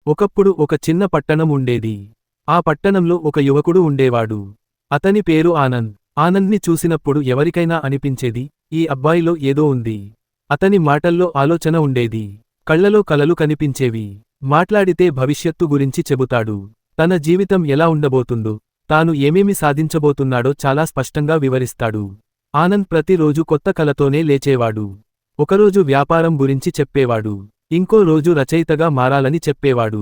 ఒకప్పుడు ఒక చిన్న పట్టణం ఉండేది. ఆ పట్టణంలో ఒక యువకుడు ఉండేవాడు. అతని పేరు ఆనంద్. ఆనంద్ని చూసినప్పుడు ఎవరికైనా అనిపించేది, ఈ అబ్బాయిలో ఏదో ఉంది. అతని మాటల్లో ఆలోచన ఉండేది. కళ్లలో కలలు కనిపించేవి. మాట్లాడితే భవిష్యత్తు గురించి చెబుతాడు. తన జీవితం ఎలా ఉండబోతుందో, తాను ఏమేమి సాధించబోతున్నాడో చాలా స్పష్టంగా వివరిస్తాడు. ఆనంద్ ప్రతిరోజు కొత్త కలతోనే లేచేవాడు. ఒకరోజు వ్యాపారం గురించి చెప్పేవాడు. ఇంకో రోజు రచయితగా మారాలని చెప్పేవాడు.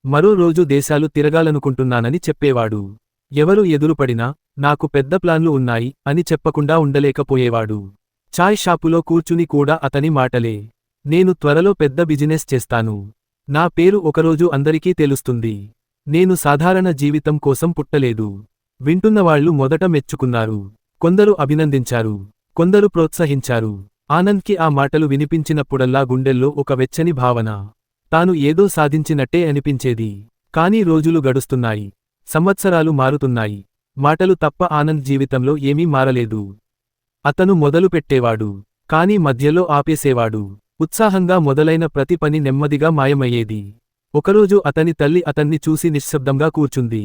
మరో రోజు దేశాలు తిరగాలనుకుంటున్నానని చెప్పేవాడు. ఎవరు ఎదురుపడినా, నాకు పెద్ద ప్లాన్లు ఉన్నాయి అని చెప్పకుండా ఉండలేకపోయేవాడు. చాయ్ షాపులో కూర్చుని కూడా అతని మాటలే. నేను త్వరలో పెద్ద బిజినెస్ చేస్తాను. నా పేరు ఒకరోజు అందరికీ తెలుస్తుంది. నేను సాధారణ జీవితం కోసం పుట్టలేదు. వింటున్నవాళ్లు మొదట మెచ్చుకున్నారు. కొందరు అభినందించారు. కొందరు ప్రోత్సహించారు. ఆనంద్కి ఆ మాటలు వినిపించినప్పుడల్లా గుండెల్లో ఒక వెచ్చని భావన. తాను ఏదో సాధించినట్టే అనిపించేది. కానీ రోజులు గడుస్తున్నాయి. సంవత్సరాలు మారుతున్నాయి. మాటలు తప్ప ఆనంద్ జీవితంలో ఏమీ మారలేదు. అతను మొదలుపెట్టేవాడు. కానీ మధ్యలో ఆపేసేవాడు. ఉత్సాహంగా మొదలైన ప్రతి పని నెమ్మదిగా మాయమయ్యేది. ఒకరోజు అతని తల్లి అతన్ని చూసి నిశ్శబ్దంగా కూర్చుంది.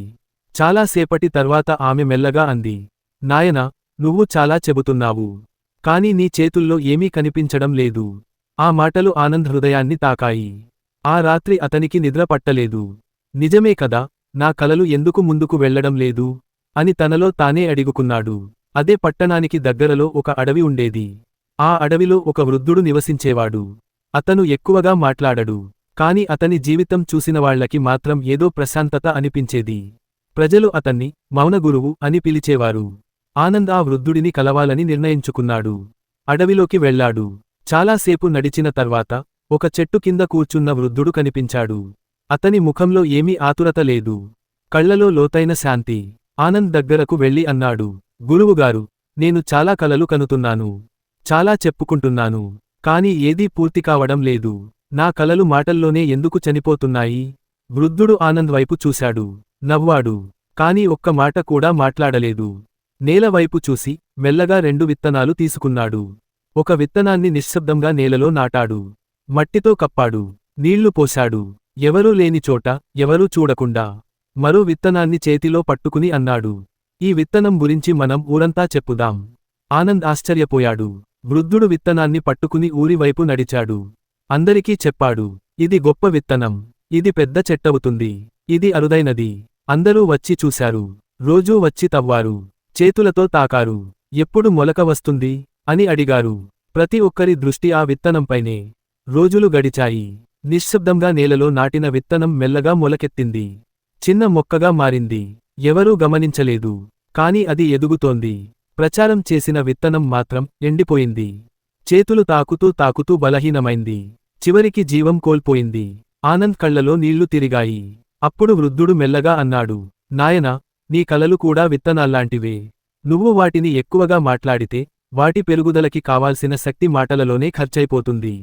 చాలాసేపటి తర్వాత ఆమె మెల్లగా అంది, నాయనా, నువ్వు చాలా చెబుతున్నావు. కాని నీ చేతుల్లో ఏమీ కనిపించడం లేదు. ఆ మాటలు ఆనంద్ హృదయాన్ని తాకాయి. ఆ రాత్రి అతనికి నిద్ర పట్టలేదు. నిజమే కదా, నా కలలు ఎందుకు ముందుకు వెళ్లడం లేదు అని తనలో తానే అడుగుకున్నాడు. అదే పట్టణానికి దగ్గరలో ఒక అడవి ఉండేది. ఆ అడవిలో ఒక వృద్ధుడు నివసించేవాడు. అతను ఎక్కువగా మాట్లాడడు. కాని అతని జీవితం చూసినవాళ్లకి మాత్రం ఏదో ప్రశాంతత అనిపించేది. ప్రజలు అతన్ని మౌన గురువు అని పిలిచేవారు. ఆనంద్ ఆ వృద్ధుడిని కలవాలని నిర్ణయించుకున్నాడు. అడవిలోకి వెళ్లాడు. చాలాసేపు నడిచిన తర్వాత ఒక చెట్టు కింద కూర్చున్న వృద్ధుడు కనిపించాడు. అతని ముఖంలో ఏమీ ఆతురత లేదు. కళ్లలో లోతైన శాంతి. ఆనంద్ దగ్గరకు వెళ్లి అన్నాడు, గురువుగారు, నేను చాలా కలలు కనుతున్నాను. చాలా చెప్పుకుంటున్నాను. కాని ఏదీ పూర్తి కావడం లేదు. నా కలలు మాటల్లోనే ఎందుకు చనిపోతున్నాయి? వృద్ధుడు ఆనంద్ వైపు చూశాడు. నవ్వాడు. కాని ఒక్క మాట కూడా మాట్లాడలేదు. నేలవైపు చూసి మెల్లగా 2 విత్తనాలు తీసుకున్నాడు. ఒక విత్తనాన్ని నిశ్శబ్దంగా నేలలో నాటాడు. మట్టితో కప్పాడు. నీళ్లు పోశాడు. ఎవరూ లేని చోట, ఎవరూ చూడకుండా. మరో విత్తనాన్ని చేతిలో పట్టుకుని అన్నాడు, ఈ విత్తనం గురించి మనం ఊరంతా చెప్పుదాం. ఆనంద్ ఆశ్చర్యపోయాడు. వృద్ధుడు విత్తనాన్ని పట్టుకుని ఊరి వైపు నడిచాడు. అందరికీ చెప్పాడు, ఇది గొప్ప విత్తనం. ఇది పెద్ద చెట్టవుతుంది. ఇది అరుదైనది. అందరూ వచ్చి చూశారు. రోజూ వచ్చి తవ్వారు. చేతులతో తాకారు. ఎప్పుడు మొలక వస్తుంది అని అడిగారు. ప్రతి ఒక్కరి దృష్టి ఆ విత్తనంపైనే. రోజులు గడిచాయి. నిశ్శబ్దంగా నేలలో నాటిన విత్తనం మెల్లగా మొలకెత్తింది. చిన్న మొక్కగా మారింది. ఎవరూ గమనించలేదు. కాని అది ఎదుగుతోంది. ప్రచారం చేసిన విత్తనం మాత్రం ఎండిపోయింది. చేతులు తాకుతూ తాకుతూ బలహీనమైంది. చివరికి జీవం కోల్పోయింది. ఆనంద్ కళ్లలో నీళ్లు తిరిగాయి. అప్పుడు వృద్ధుడు మెల్లగా అన్నాడు, నాయనా, నీ కలలు కూడా విత్తనాల్లాంటివే. నువ్వు వాటిని ఎక్కువగా మాట్లాడితే వాటి పెరుగుదలకి కావాల్సిన శక్తి మాటలలోనే ఖర్చయిపోతుంది.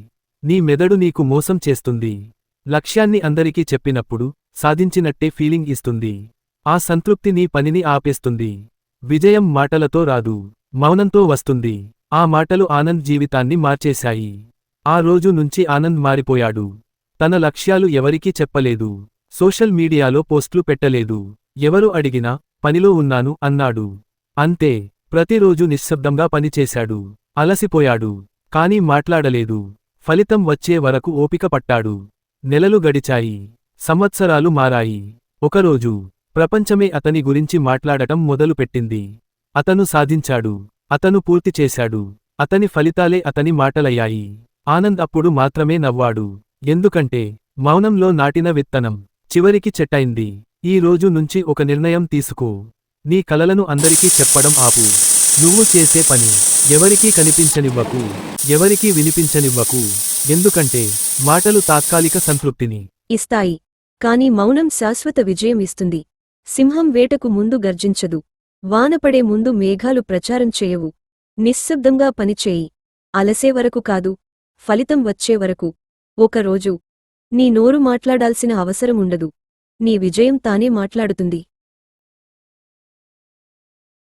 నీ మెదడు నీకు మోసం చేస్తుంది. లక్ష్యాన్ని అందరికీ చెప్పినప్పుడు సాధించినట్టే ఫీలింగ్ ఇస్తుంది. ఆ సంతృప్తి నీ పనిని ఆపేస్తుంది. విజయం మాటలతో రాదు, మౌనంతో వస్తుంది. ఆ మాటలు ఆనంద్ జీవితాన్ని మార్చేశాయి. ఆ రోజు నుంచి ఆనంద్ మారిపోయాడు. తన లక్ష్యాలు ఎవరికీ చెప్పలేదు. సోషల్ మీడియాలో పోస్ట్లు పెట్టలేదు. ఎవరు అడిగినా పనిలో ఉన్నాను అన్నాడు. అంతే. ప్రతిరోజు నిశ్శబ్దంగా పనిచేశాడు. అలసిపోయాడు. కానీ మాట్లాడలేదు. ఫలితం వచ్చే వరకు ఓపిక పట్టాడు. నెలలు గడిచాయి. సంవత్సరాలు మారాయి. ఒకరోజు ప్రపంచమే అతని గురించి మాట్లాడటం మొదలుపెట్టింది. అతను సాధించాడు. అతను పూర్తి చేశాడు. అతని ఫలితాలే అతని మాటలయ్యాయి. ఆనంద్ అప్పుడు మాత్రమే నవ్వాడు. ఎందుకంటే మౌనంలో నాటిన విత్తనం చివరికి చెట్టైంది. ఈ రోజు నుంచి ఒక నిర్ణయం తీసుకో. నీ కలలను అందరికీ చెప్పడం ఆపు. నువ్వు చేసే పని ఎవరికీ కనిపించనివ్వకు. ఎవరికీ వినిపించనివ్వకు. ఎందుకంటే మాటలు తాత్కాలిక సంతృప్తిని ఇస్తాయి. కాని మౌనం శాశ్వత విజయం ఇస్తుంది. సింహం వేటకు ముందు గర్జించదు. వానపడే ముందు మేఘాలు ప్రచారం చేయవు. నిశ్శబ్దంగా పనిచేయి. అలసేవరకు కాదు, ఫలితం వచ్చేవరకు. ఒకరోజు నీ నోరు మాట్లాడాల్సిన అవసరం ఉండదు. నీ విజయం తానే మాట్లాడుతుంది.